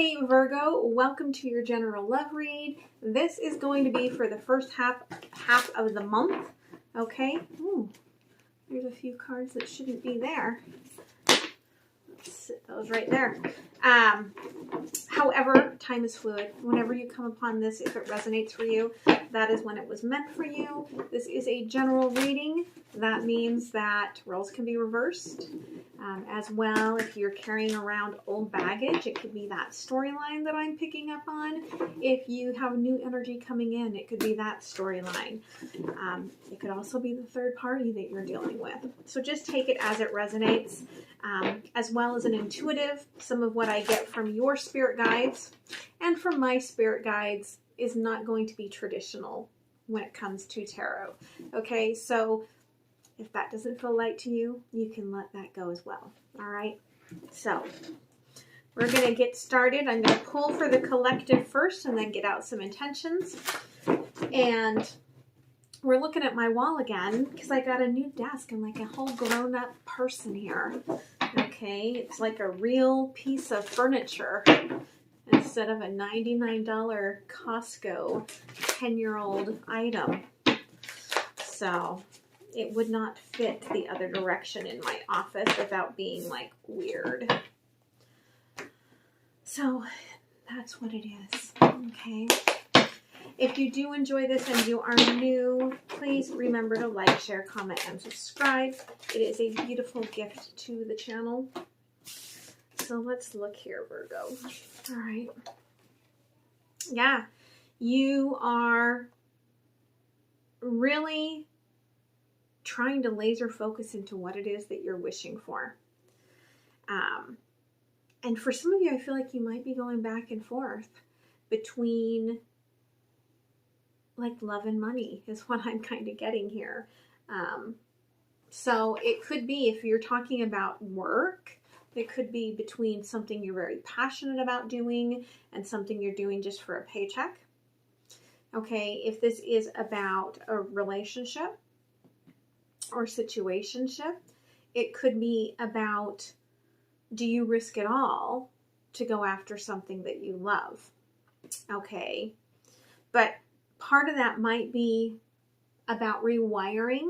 Hey Virgo, welcome to your general love read. This is going to be for the first half of the month. Okay. Ooh, there's a few cards that shouldn't be there. Let's sit those right there. However, time is fluid. Whenever you come upon this, if it resonates for you, that is when it was meant for you. This is a general reading. That means that roles can be reversed. As well, if you're carrying around old baggage, it could be that storyline that I'm picking up on. If you have new energy coming in, it could be that storyline. It could also be the third party that you're dealing with. So just take it as it resonates, as well as an intuitive. Some of what I get from your spirit guides and from my spirit guides is not going to be traditional when it comes to tarot. Okay, so if that doesn't feel light to you, you can let that go as well. All right. So we're going to get started. I'm going to pull for the collective first and then get out some intentions. And we're looking at my wall again because I got a new desk. I'm like a whole grown-up person here. Okay. It's like a real piece of furniture instead of a $99 Costco 10-year-old item. So it would not fit the other direction in my office without being like weird. So that's what it is. Okay. If you do enjoy this and you are new, please remember to like, share, comment, and subscribe. It is a beautiful gift to the channel. So let's look here, Virgo. All right. Yeah, you are really trying to laser focus into what it is that you're wishing for. And for some of you, I feel like you might be going back and forth between like love and money is what I'm kind of getting here. So it could be, if you're talking about work, it could be between something you're very passionate about doing and something you're doing just for a paycheck. Okay, if this is about a relationship or situationship, it could be about, do you risk it all to go after something that you love? Okay, but part of that might be about rewiring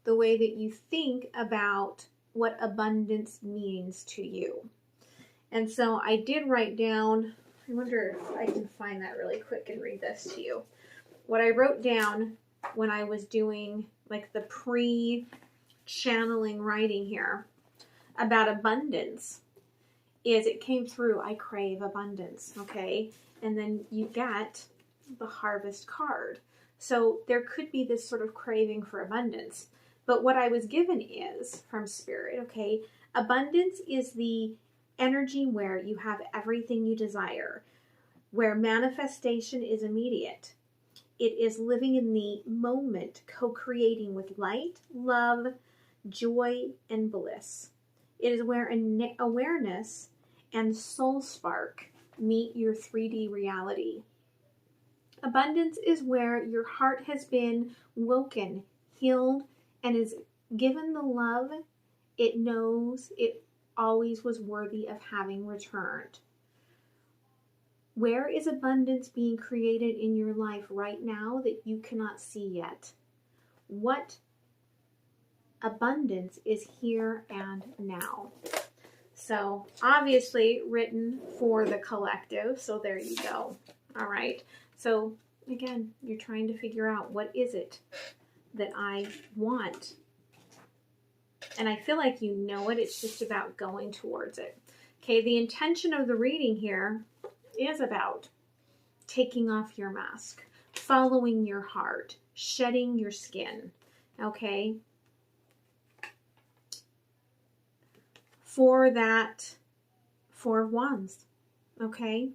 the way that you think about what abundance means to you. And so I did write down, I wonder if I can find that really quick and read this to you. What I wrote down when I was doing like the pre-channeling writing here about abundance is it came through, I crave abundance, okay? And then you get the harvest card. So there could be this sort of craving for abundance. But what I was given is, from Spirit, okay, abundance is the energy where you have everything you desire, where manifestation is immediate. It is living in the moment, co-creating with light, love, joy, and bliss. It is where awareness and soul spark meet your 3D reality. Abundance is where your heart has been woken, healed, and is given the love it knows it always was worthy of having returned. Where is abundance being created in your life right now that you cannot see yet? What abundance is here and now? So obviously written for the collective. So there you go. All right. So again, you're trying to figure out, what is it that I want? And I feel like you know it. It's just about going towards it. Okay. The intention of the reading here is about taking off your mask, following your heart, shedding your skin, okay? For that Four of Wands, okay?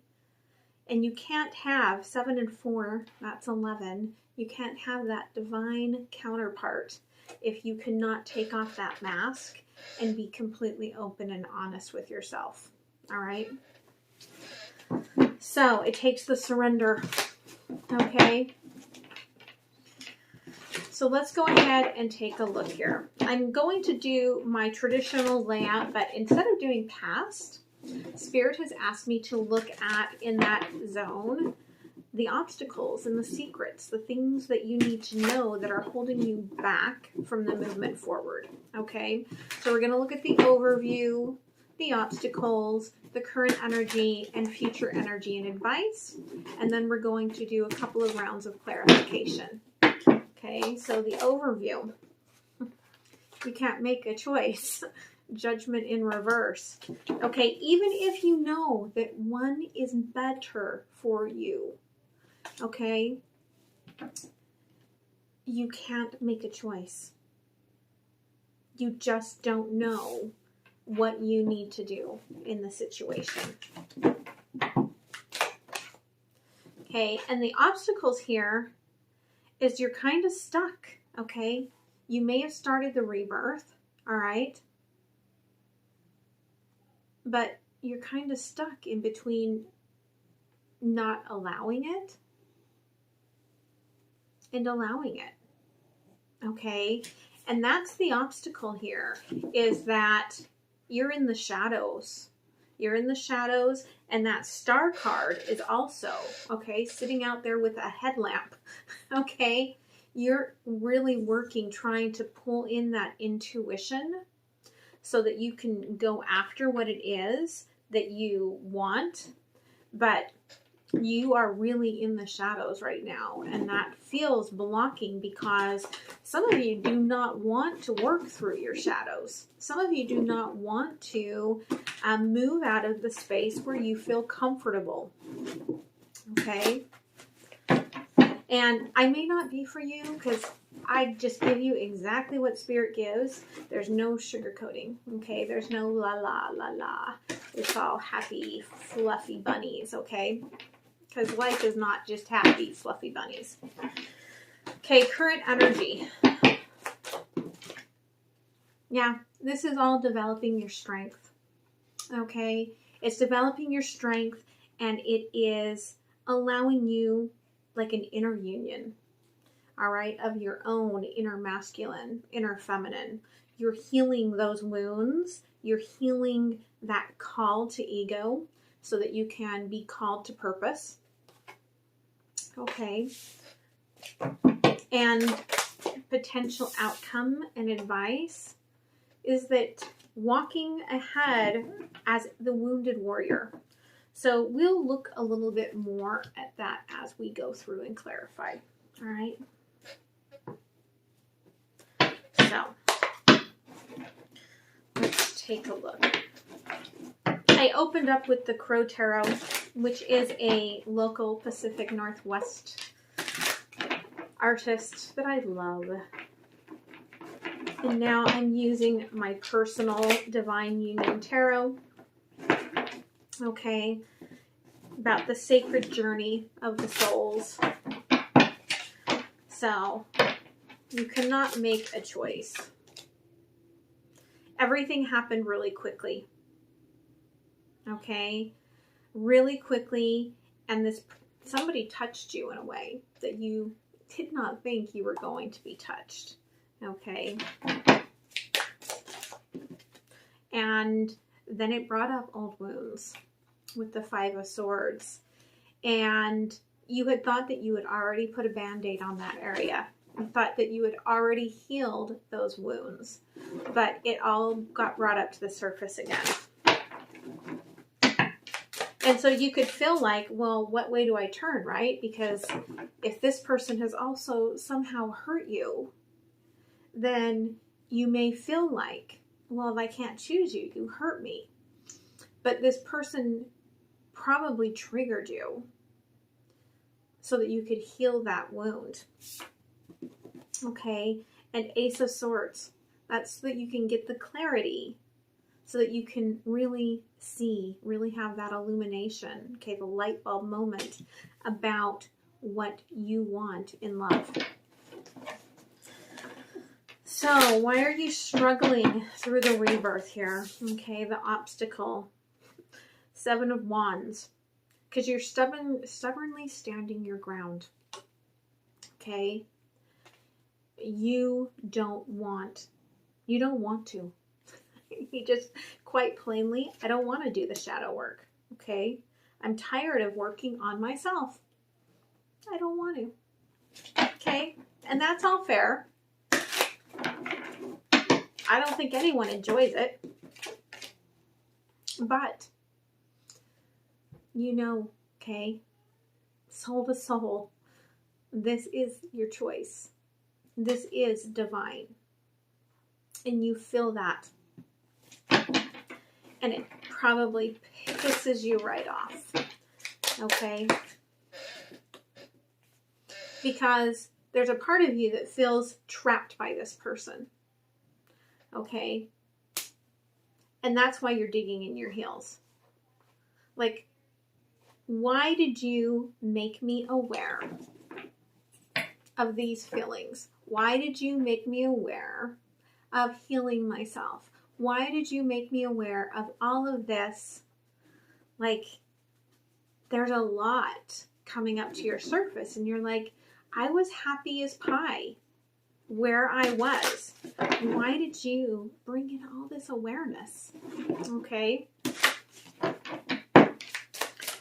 And you can't have 7 and 4, that's 11. You can't have that divine counterpart if you cannot take off that mask and be completely open and honest with yourself, all right? So it takes the surrender, okay? So let's go ahead and take a look here. I'm going to do my traditional layout, but instead of doing past, Spirit has asked me to look at, in that zone, the obstacles and the secrets, the things that you need to know that are holding you back from the movement forward. Okay, so we're going to look at the overview, the obstacles, the current energy, and future energy and advice. And then we're going to do a couple of rounds of clarification. Okay, so the overview. You can't make a choice. Judgment in reverse. Okay, even if you know that one is better for you, okay, you can't make a choice. You just don't know what you need to do in the situation. Okay, and the obstacles here is you're kind of stuck, okay? You may have started the rebirth, all right? But you're kind of stuck in between not allowing it and allowing it, okay? And that's the obstacle here, is that you're in the shadows. You're in the shadows, and that star card is also, okay, sitting out there with a headlamp, okay? You're really working, trying to pull in that intuition so that you can go after what it is that you want, but you are really in the shadows right now, and that feels blocking because some of you do not want to work through your shadows. Some of you do not want to move out of the space where you feel comfortable, okay? And I may not be for you because I just give you exactly what Spirit gives. There's no sugarcoating, okay? There's no la la la la. It's all happy, fluffy bunnies, okay? Because life is not just happy, fluffy bunnies. Okay, current energy. Yeah, this is all developing your strength, okay? It's developing your strength, and it is allowing you like an inner union, all right, of your own inner masculine, inner feminine. You're healing those wounds. You're healing that call to ego so that you can be called to purpose. Okay. And potential outcome and advice is that walking ahead as the wounded warrior. So we'll look a little bit more at that as we go through and clarify. All right. So let's take a look. I opened up with the Crow Tarot, which is a local Pacific Northwest artist that I love. And now I'm using my personal Divine Union Tarot. Okay, about the sacred journey of the souls. So, you cannot make a choice. Everything happened really quickly. Okay, really quickly, and somebody touched you in a way that you did not think you were going to be touched. Okay, and then it brought up old wounds with the Five of Swords, and you had thought that you had already put a band-aid on that area. You thought that you had already healed those wounds, but it all got brought up to the surface again. And so you could feel like, well, what way do I turn, right? Because if this person has also somehow hurt you, then you may feel like, well, if I can't choose you, you hurt me. But this person probably triggered you so that you could heal that wound. Okay, and Ace of Swords. That's so that you can get the clarity, so that you can really see, really have that illumination, okay, the light bulb moment about what you want in love. So, why are you struggling through the rebirth here? Okay, the obstacle. Seven of Wands. Because you're stubbornly standing your ground. Okay? You don't want to. He just, quite plainly, I don't want to do the shadow work. Okay? I'm tired of working on myself. I don't want to. Okay? And that's all fair. I don't think anyone enjoys it. But, you know, okay, soul to soul, this is your choice. This is divine. And you feel that. And it probably pisses you right off. Okay? Because there's a part of you that feels trapped by this person. Okay? And that's why you're digging in your heels. Like, why did you make me aware of these feelings? Why did you make me aware of healing myself? Why did you make me aware of all of this? Like, there's a lot coming up to your surface, and you're like, I was happy as pie where I was. Why did you bring in all this awareness? Okay?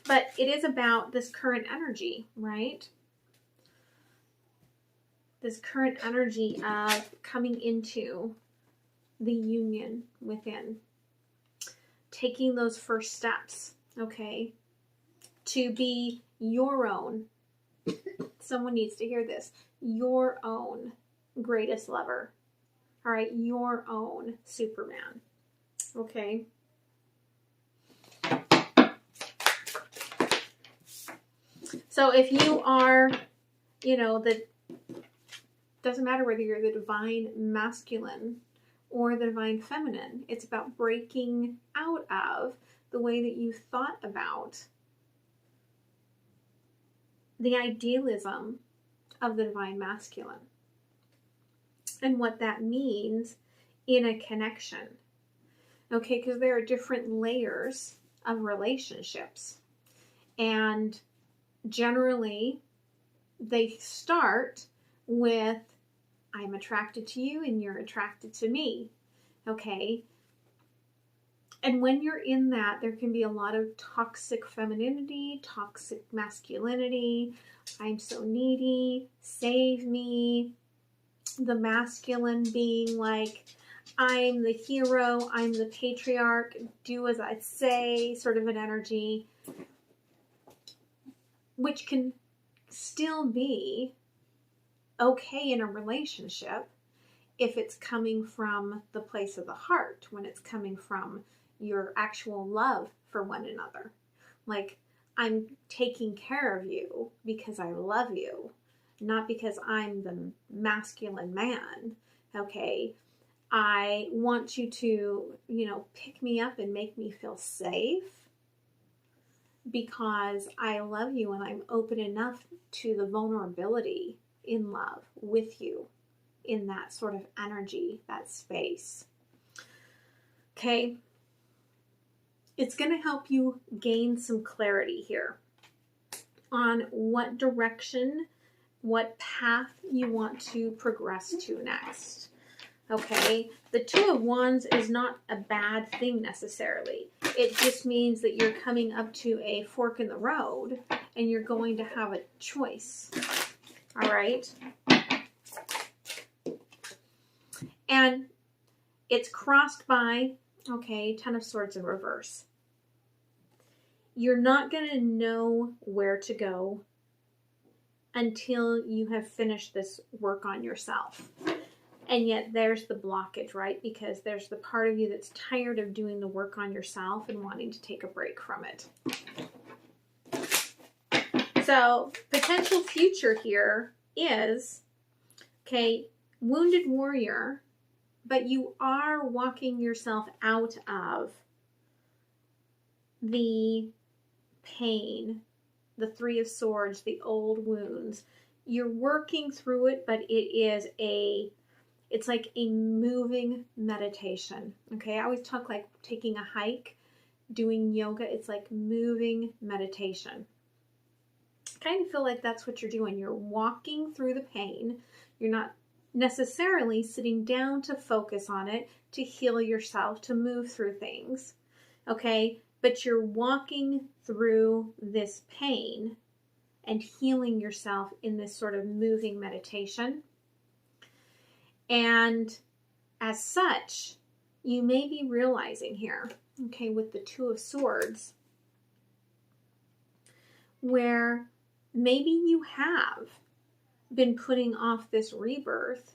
But it is about this current energy, right? This current energy of coming into the union within. Taking those first steps, okay? To be your own. Someone needs to hear this. Your own greatest lover. All right, your own Superman. Okay? So if you are, you know, doesn't matter whether you're the divine masculine or the divine feminine, it's about breaking out of the way that you thought about the idealism of the divine masculine and what that means in a connection. Okay, because there are different layers of relationships, and generally they start with I'm attracted to you and you're attracted to me. Okay, and when you're in that, there can be a lot of toxic femininity, toxic masculinity. I'm so needy, save me. The masculine being like, I'm the hero, I'm the patriarch, do as I say, sort of an energy, which can still be okay in a relationship if it's coming from the place of the heart, when it's coming from your actual love for one another. Like, I'm taking care of you because I love you, not because I'm the masculine man. Okay, I want you to, you know, pick me up and make me feel safe because I love you and I'm open enough to the vulnerability in love with you in that sort of energy, that space. Okay, it's going to help you gain some clarity here on what direction, what path you want to progress to next. Okay, the Two of Wands is not a bad thing necessarily. It just means that you're coming up to a fork in the road and you're going to have a choice. All right? And it's crossed by, okay, Ten of Swords in reverse. You're not going to know where to go until you have finished this work on yourself. And yet there's the blockage, right? Because there's the part of you that's tired of doing the work on yourself and wanting to take a break from it. So, potential future here is, okay, wounded warrior, but you are walking yourself out of the pain, the Three of Swords, the old wounds. You're working through it, but it's like a moving meditation. Okay, I always talk like taking a hike, doing yoga. It's like moving meditation. I kind of feel like that's what you're doing. You're walking through the pain. You're not necessarily sitting down to focus on it, to heal yourself, to move through things, okay? But you're walking through this pain and healing yourself in this sort of moving meditation. And as such, you may be realizing here, okay, with the Two of Swords, where maybe you have been putting off this rebirth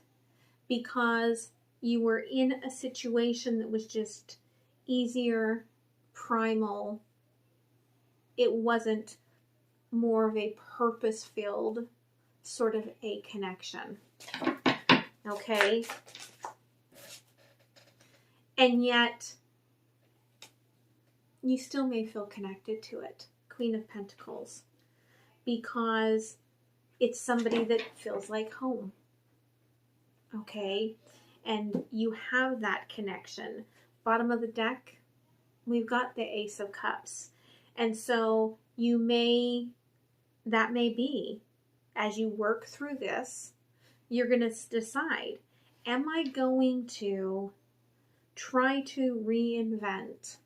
because you were in a situation that was just easier, primal. It wasn't more of a purpose-filled sort of a connection. Okay? And yet, you still may feel connected to it. Queen of Pentacles. Because it's somebody that feels like home. Okay? And you have that connection. Bottom of the deck, we've got the Ace of Cups. And so that may be, as you work through this, you're going to decide, am I going to try to reinvent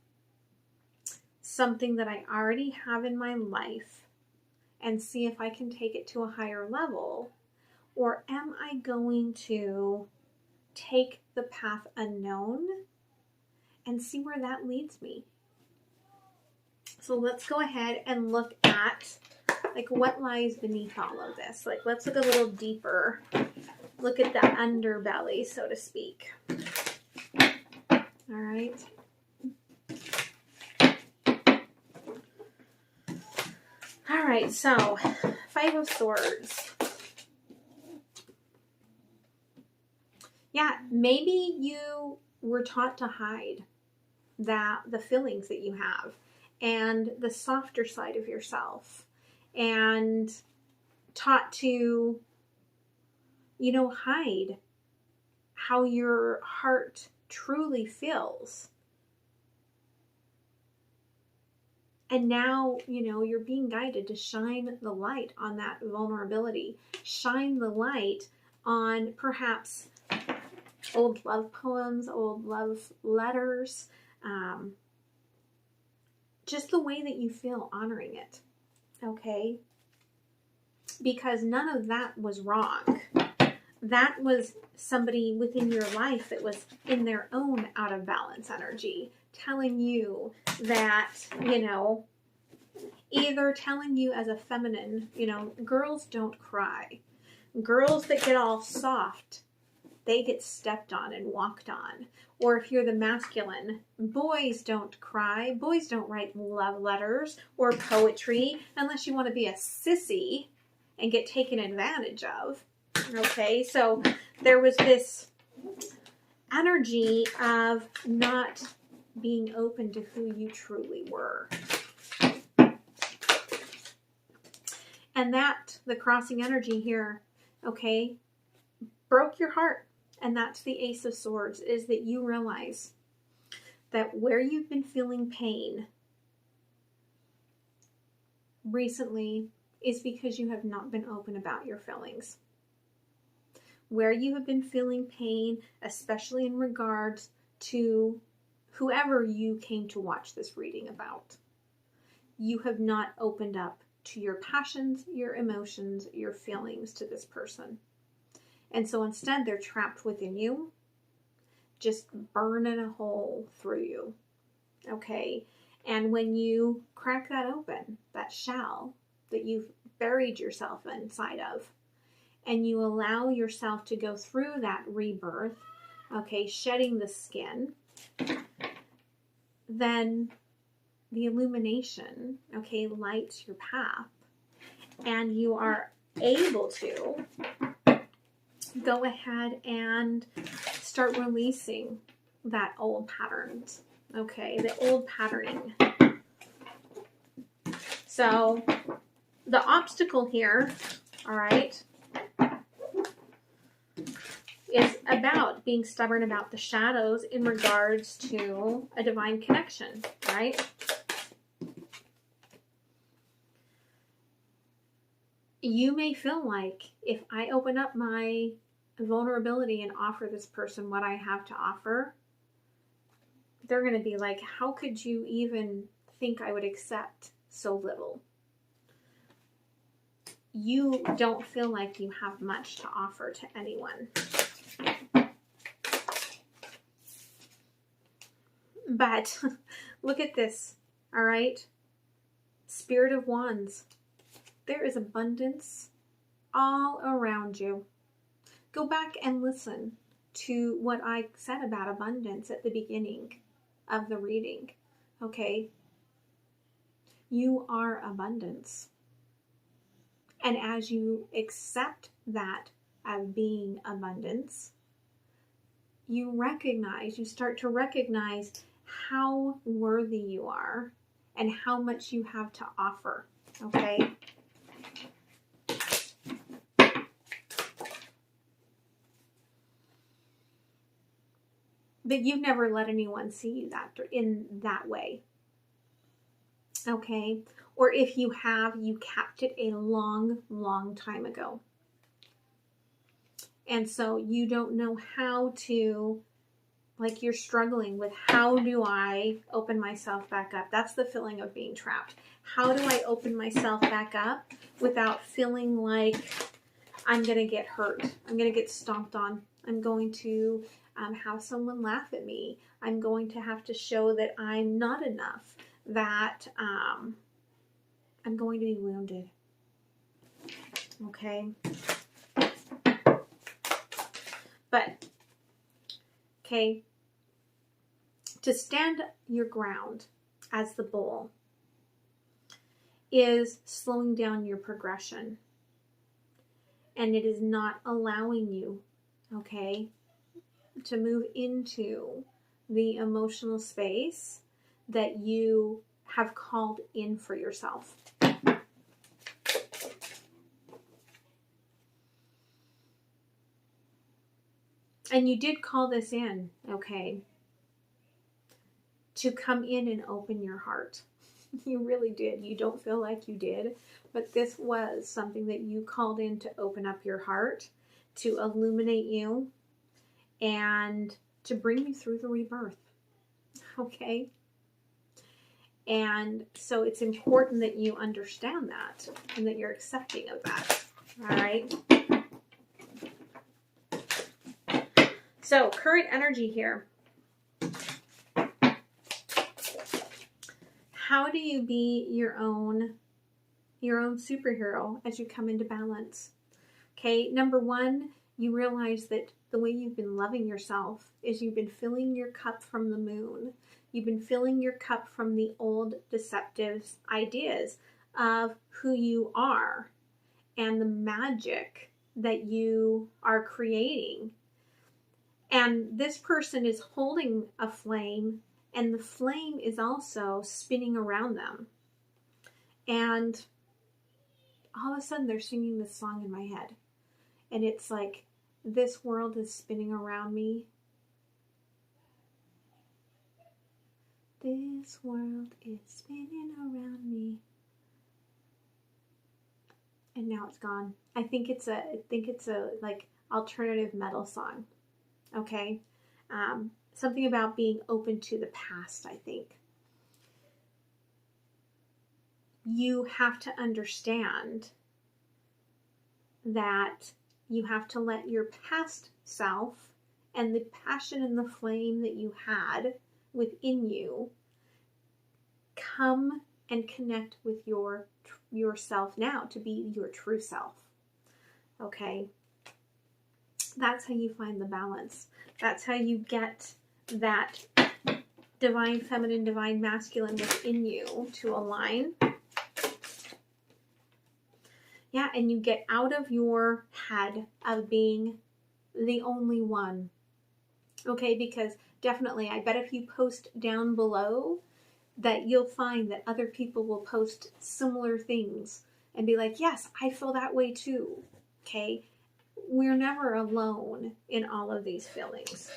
something that I already have in my life and see if I can take it to a higher level? Or am I going to take the path unknown and see where that leads me? So let's go ahead and look at like what lies beneath all of this. Like, let's look a little deeper. Look at the underbelly, so to speak. All right. All right, so Five of Swords. Yeah, maybe you were taught to hide the feelings that you have and the softer side of yourself, and taught to, hide how your heart truly feels. And now, you're being guided to shine the light on that vulnerability. Shine the light on perhaps old love poems, old love letters, just the way that you feel, honoring it, okay? Because none of that was wrong. That was somebody within your life that was in their own out of balance energy, telling you that, either telling you as a feminine, girls don't cry. Girls that get all soft, they get stepped on and walked on. Or if you're the masculine, boys don't cry. Boys don't write love letters or poetry unless you want to be a sissy and get taken advantage of. Okay, so there was this energy of not being open to who you truly were. And that, the crossing energy here, okay, broke your heart. And that's the Ace of Swords, is that you realize that where you've been feeling pain recently is because you have not been open about your feelings. Where you have been feeling pain, especially in regards to whoever you came to watch this reading about, you have not opened up to your passions, your emotions, your feelings to this person. And so instead, they're trapped within you, just burning a hole through you, okay? And when you crack that open, that shell that you've buried yourself inside of, and you allow yourself to go through that rebirth, okay, shedding the skin, then the illumination, okay, lights your path, and you are able to go ahead and start releasing that old patterns, okay, the old patterning. So the obstacle here, all right, is about being stubborn about the shadows in regards to a divine connection, right? You may feel like, if I open up my vulnerability and offer this person what I have to offer, they're going to be like, how could you even think I would accept so little? You don't feel like you have much to offer to anyone. But look at this, all right? Spirit of Wands. There is abundance all around you. Go back and listen to what I said about abundance at the beginning of the reading, okay? You are abundance. And as you accept that as being abundance, you start to recognize how worthy you are and how much you have to offer, okay? That you've never let anyone see you in that way, okay? Or if you have, you capped it a long, long time ago. And so you don't know how to, like you're struggling with, how do I open myself back up? That's the feeling of being trapped. How do I open myself back up without feeling like I'm going to get hurt? I'm going to get stomped on. I'm going to have someone laugh at me. I'm going to have to show that I'm not enough, that I'm going to be wounded. Okay? But, okay, to stand your ground as the bull is slowing down your progression. And it is not allowing you, okay, to move into the emotional space that you have called in for yourself. And you did call this in, okay, to come in and open your heart. You really did. You don't feel like you did, but this was something that you called in to open up your heart, to illuminate you, and to bring you through the rebirth, okay? And so it's important that you understand that and that you're accepting of that, all right? So, current energy here. How do you be your own superhero as you come into balance? Okay, number one, you realize that the way you've been loving yourself is you've been filling your cup from the moon. You've been filling your cup from the old deceptive ideas of who you are and the magic that you are creating. And this person is holding a flame, and the flame is also spinning around them. And all of a sudden they're singing this song in my head. And it's like, this world is spinning around me. This world is spinning around me. And now it's gone. I think it's a like alternative metal song. Okay? Something about being open to the past, I think. You have to understand that you have to let your past self and the passion and the flame that you had within you come and connect with yourself now to be your true self. Okay? That's how you find the balance. That's how you get that divine feminine, divine masculine within you to align. Yeah, and you get out of your head of being the only one. Okay, because definitely, I bet if you post down below, that you'll find that other people will post similar things and be like, yes, I feel that way too. Okay, we're never alone in all of these feelings.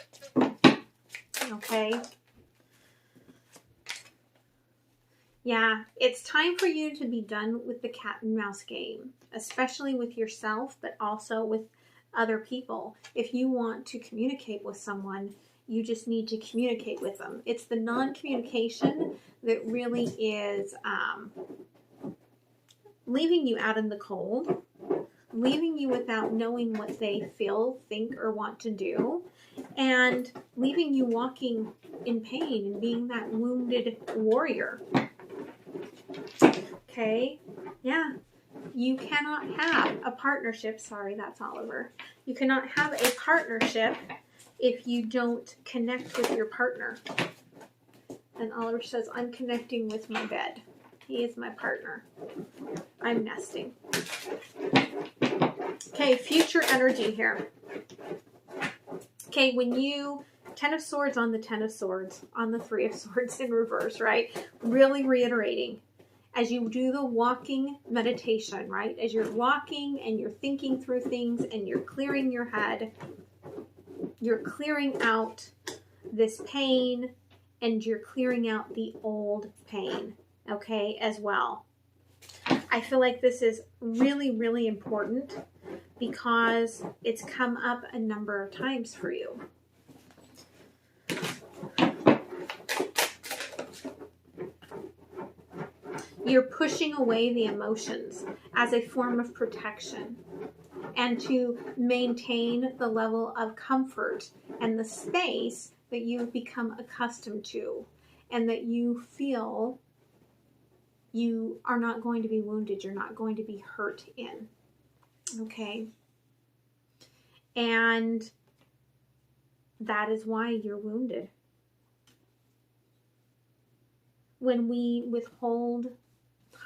Okay. Yeah, it's time for you to be done with the cat and mouse game, especially with yourself, but also with other people. If you want to communicate with someone, you just need to communicate with them. It's the non-communication that really is leaving you out in the cold, leaving you without knowing what they feel, think, or want to do, and leaving you walking in pain and being that wounded warrior. Okay? Yeah. You cannot have a partnership. Sorry, that's Oliver. You cannot have a partnership if you don't connect with your partner. And Oliver says, I'm connecting with my bed. He is my partner. I'm nesting. Okay, future energy here. Okay, when you, Ten of Swords on the Ten of Swords, on the Three of Swords in reverse, right? Really reiterating. As you do the walking meditation, right? As you're walking and you're thinking through things and you're clearing your head, you're clearing out this pain and you're clearing out the old pain, okay, as well. I feel like this is really, really important because it's come up a number of times for you. You're pushing away the emotions as a form of protection and to maintain the level of comfort and the space that you've become accustomed to and that you feel you are not going to be wounded, you're not going to be hurt in. Okay? And that is why you're wounded. When we withhold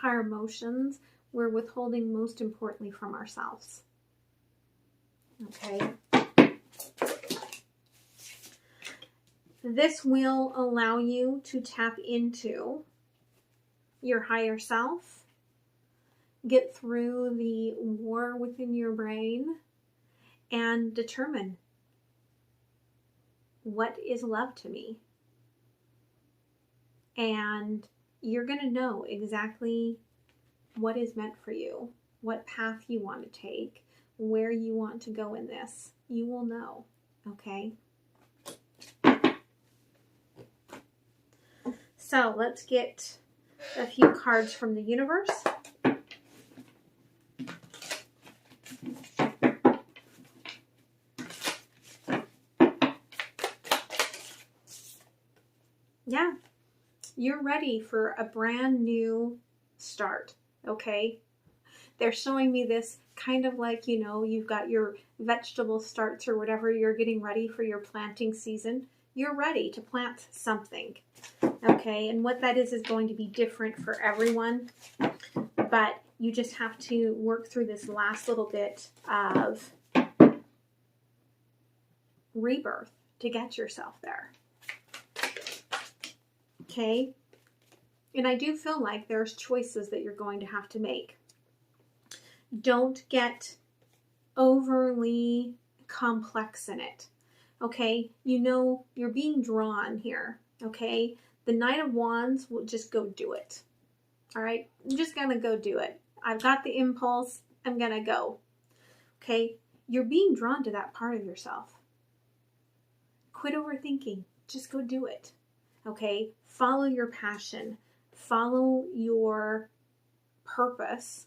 our emotions, we're withholding most importantly from ourselves. Okay? This will allow you to tap into your higher self, get through the war within your brain, and determine what is love to me. And you're going to know exactly what is meant for you, what path you want to take, where you want to go in this. You will know, okay? So let's get a few cards from the universe. Yeah, you're ready for a brand new start, okay? They're showing me this kind of like, you know, you've got your vegetable starts or whatever, you're getting ready for your planting season. You're ready to plant something, okay? And what that is going to be different for everyone, but you just have to work through this last little bit of rebirth to get yourself there. Okay? And I do feel like there's choices that you're going to have to make. Don't get overly complex in it. Okay? You know, you're being drawn here. Okay? The Knight of Wands will just go do it. All right? I'm just going to go do it. I've got the impulse. I'm going to go. Okay? You're being drawn to that part of yourself. Quit overthinking. Just go do it. Okay? Follow your passion. Follow your purpose.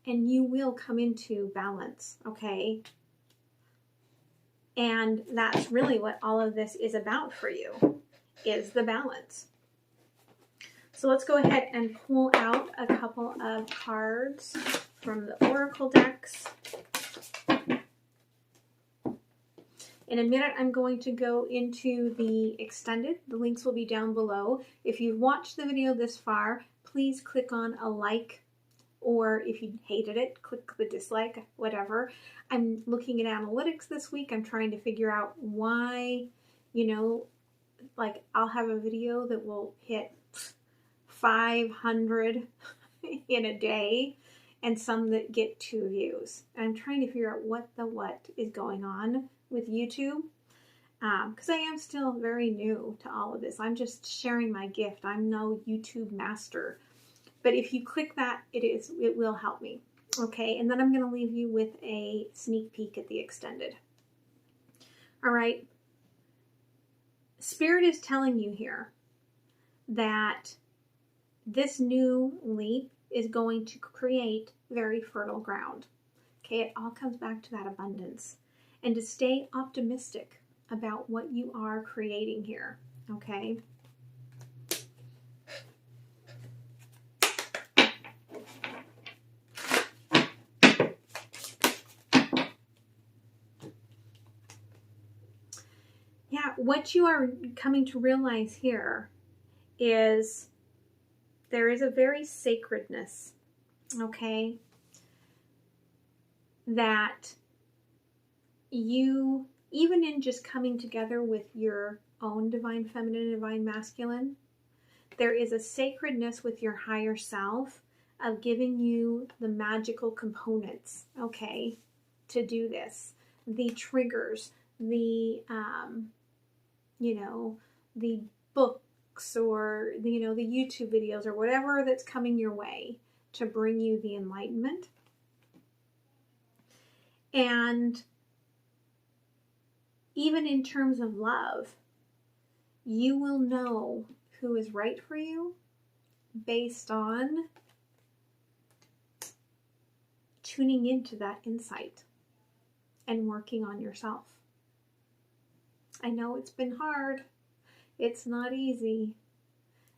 And you will come into balance. Okay? And that's really what all of this is about for you, is the balance. So let's go ahead and pull out a couple of cards from the Oracle decks. In a minute, I'm going to go into the extended. The links will be down below. If you've watched the video this far, please click on a like, or if you hated it, click the dislike, whatever. I'm looking at analytics this week. I'm trying to figure out why, you know, like I'll have a video that will hit 500 in a day and some that get 2 views. And I'm trying to figure out what is going on with YouTube, because I am still very new to all of this. I'm just sharing my gift. I'm no YouTube master. But if you click that, it will help me. Okay, and then I'm going to leave you with a sneak peek at the extended. All right. Spirit is telling you here that this new leap is going to create very fertile ground. Okay, it all comes back to that abundance and to stay optimistic about what you are creating here. Okay. Yeah, what you are coming to realize here is there is a very sacredness, okay, that you, even in just coming together with your own divine feminine and divine masculine, there is a sacredness with your higher self of giving you the magical components, okay, to do this. The triggers, the, the books or, the YouTube videos or whatever that's coming your way to bring you the enlightenment. And even in terms of love, you will know who is right for you based on tuning into that insight and working on yourself. I know it's been hard. It's not easy,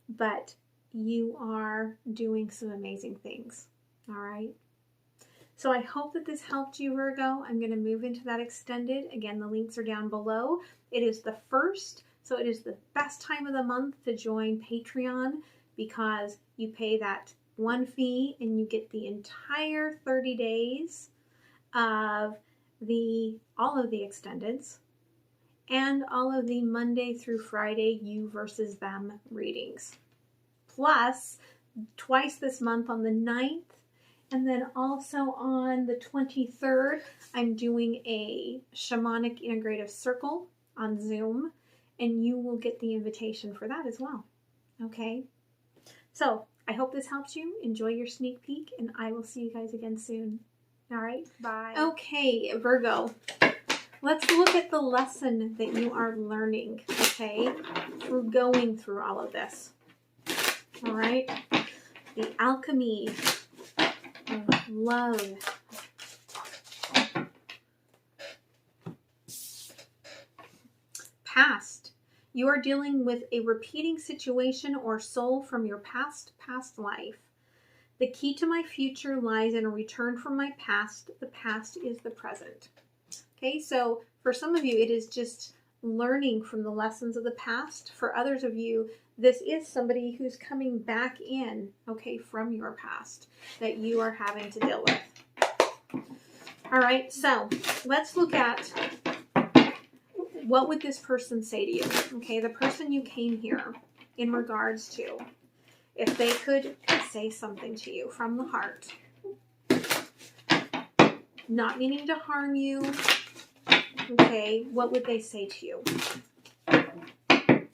but you are doing some amazing things. All right. So I hope that this helped you, Virgo. I'm going to move into that extended. Again, the links are down below. It is the 1st, so it is the best time of the month to join Patreon because you pay that one fee and you get the entire 30 days of all of the extendeds and all of the Monday through Friday you versus them readings. Plus, twice this month on the 9th, and then also on the 23rd, I'm doing a shamanic integrative circle on Zoom, and you will get the invitation for that as well. Okay? So, I hope this helps you. Enjoy your sneak peek, and I will see you guys again soon. All right? Bye. Okay, Virgo. Let's look at the lesson that you are learning, okay, through going through all of this. All right? The alchemy of love. Past. You are dealing with a repeating situation or soul from your past life. The key to my future lies in a return from my past. The past is the present. Okay, so for some of you, it is just learning from the lessons of the past. For others of you, this is somebody who's coming back in, okay, from your past that you are having to deal with. All right, so let's look at what would this person say to you, okay, the person you came here in regards to, if they could say something to you from the heart, not meaning to harm you. Okay, what would they say to you? And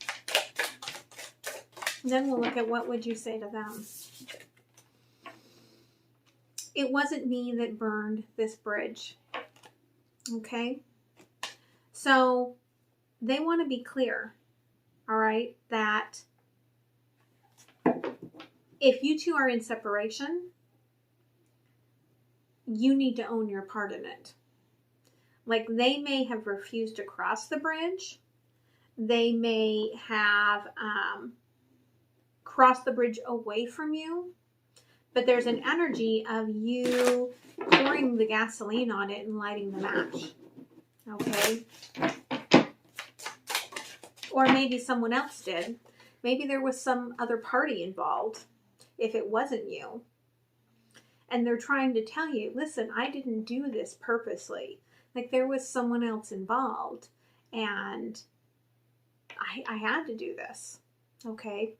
then we'll look at what would you say to them. It wasn't me that burned this bridge. Okay? So they want to be clear, all right, that if you two are in separation, you need to own your part in it. Like, they may have refused to cross the bridge. They may have crossed the bridge away from you. But there's an energy of you pouring the gasoline on it and lighting the match. Okay? Or maybe someone else did. Maybe there was some other party involved if it wasn't you. And they're trying to tell you, listen, I didn't do this purposely. Like, there was someone else involved, and I had to do this, okay?